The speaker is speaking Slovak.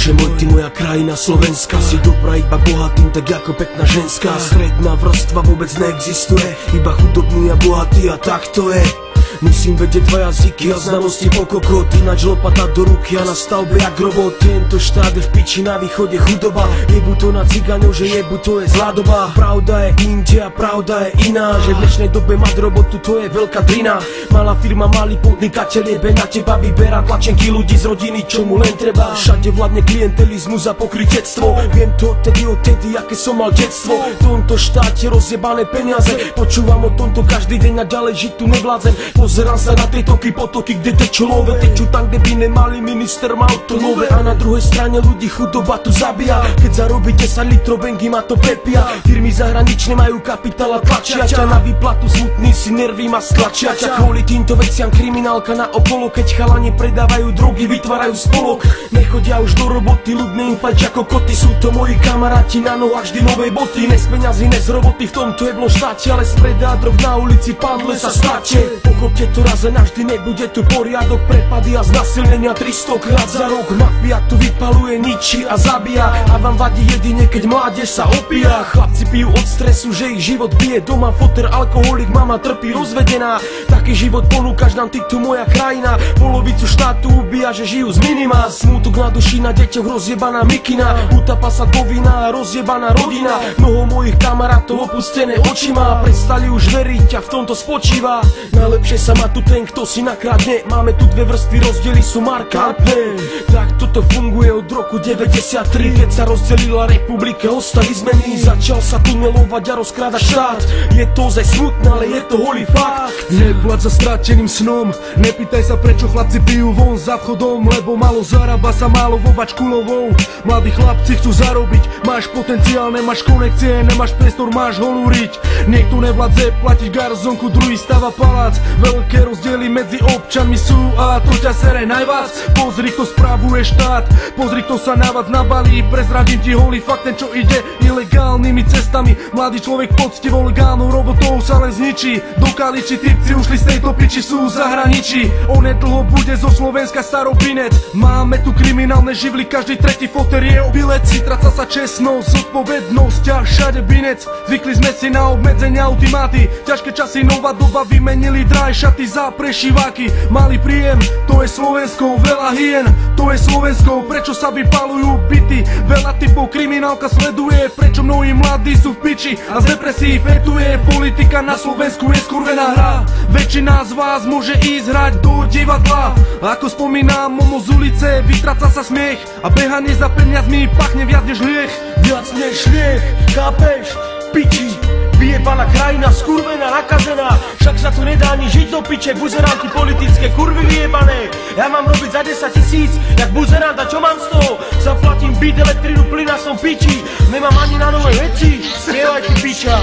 Bože môj, ty moja krajina Slovenska, si dobrá iba bohatým, tak ako pekná ženská. Stredná vrstva vôbec neexistuje, iba chudobný a bohatý a tak to je. Musím vedieť dva jazyky a znalosti po kokot, ináč lopata do ruky a na stavbe jak robot. Tento štát je v piči, na východe chudoba, jebu to na cigáňov, že jebu to je zlá doba. Pravda je inde a pravda je iná, že v dnešnej dobe mať robotu to je veľká drina. Malá firma, malý podnikateľ jebe na teba, vyberá tlačenky ľudí z rodiny, čo mu len treba. Všade vládne klientelizmus a pokrytectvo, viem to odtedy, aké som mal detstvo. V tomto štáte rozjebané peniaze, počúvam o tomto každý deň a ďalej žiť tu nevládzem. Pozerám sa na tie toky, potoky, kde tečú love, tečú tam, kde by nemali, minister má to nové. A na druhej strane ľudí chudoba tu zabíja, keď zarobí 10 litrov bengy ma to prepíja. Firmy zahraničné majú kapitál a tlačia ťa na výplatu, smutný si nervy ma stlačia ťa. Kvôli týmto veciam kriminálka na okolo, keď chalani predávajú drogy, vytvárajú spolok. Nechodia už do roboty, ľudné im fajč ako koty, sú to moji kamaráti, na nohách vždy novej boty. Ne z peňazí, ne z roboty, v tomto jeblom štáte, ale z predá drog na ulici, padle sa státe. Pochopte to raz a navždy, nebude tu poriadok, prepady a znasilnenia 300 krát za rok. Mafia tu vypaluje, ničí a zabíja, a vám vadí jedine, keď mládež sa opíja. Chlapci pijú od stresu, že ich život bije, doma foter, alkoholik, mama trpí, rozvedená. Taký život ponúkaš nám ty tu, moja krajina, polovicu štátu ubíja, že žijú z minima. Smútok na duši, na deťoch rozjebaná mikina, utapa sa povinná, rozjebaná rodina. Mnoho mojich kamarátov opustené očima, prestali už veriť a v tomto spočíva. Najlepšie sa má tu ten, kto si nakradne, máme tu dve vrstvy, rozdiely sú markantné. Tak toto funguje od roku 93, keď sa rozdelila republika, ostali zmeny. Začal sa tunelovať a rozkrádať štát, je to ozaj smutné, ale je to holý fakt. Neplač za strateným snom, nepýtaj sa prečo chlapci pijú von za vchodom, lebo málo zarába sa málo vobač kulovou. Mladí chlapci chcú zarobiť, máš potenciál, nemáš konekcie, nemáš priestor, máš holúriť. Niekto nevládze platiť garzonku, druhý stáva palác. Veľké rozdiely medzi občanmi sú a to ťa sere najviac. Pozri, kto spravuje štát, pozri, kto sa na vás nabalí. Prezradím ti holý fakt, ten čo ide ilegálnymi cestami. Mladý človek poctivo legálnou robotou sa len zničí. Do Kaliči typci ušli z tejto piči, sú v zahraničí. Onedlho bude zo Slovenska staropinec. Máme tu kriminálne živly, každý tretí foter je obilec. Stráca sa čestnosť, zodpovednosť a všade binec. Zvykli sme si na obmedzenia, ultimáty, ťažké časy, nová doba, vymenili draj šaty za prešíváky. Malý príjem, to je Slovensko, veľa hien, to je Slovensko. Prečo sa vypalujú byty, veľa typov kriminálka sleduje. Prečo mnohí mladí sú v piči a z depresí fetuje. Politika na Slovensku je skurvená hra, väčšina z vás môže ísť hrať do divadla. Ako spomínam, momo z ulice, vytráca sa smiech a behanie za peniazmi pachne viac než hriech. Viac než hriech, chápeš? Piči, vyjebaná krajina, skurvená, nakazená. Však sa tu nedá ani žiť do piče, buzeránky politické, kurvy vyjebané. Ja mám robiť za 10 000, jak buzerant, a čo mám z toho? Zaplatím byt, elektrinu, plyn a som piči. Nemám ani na nové veci, spievaj ty piča.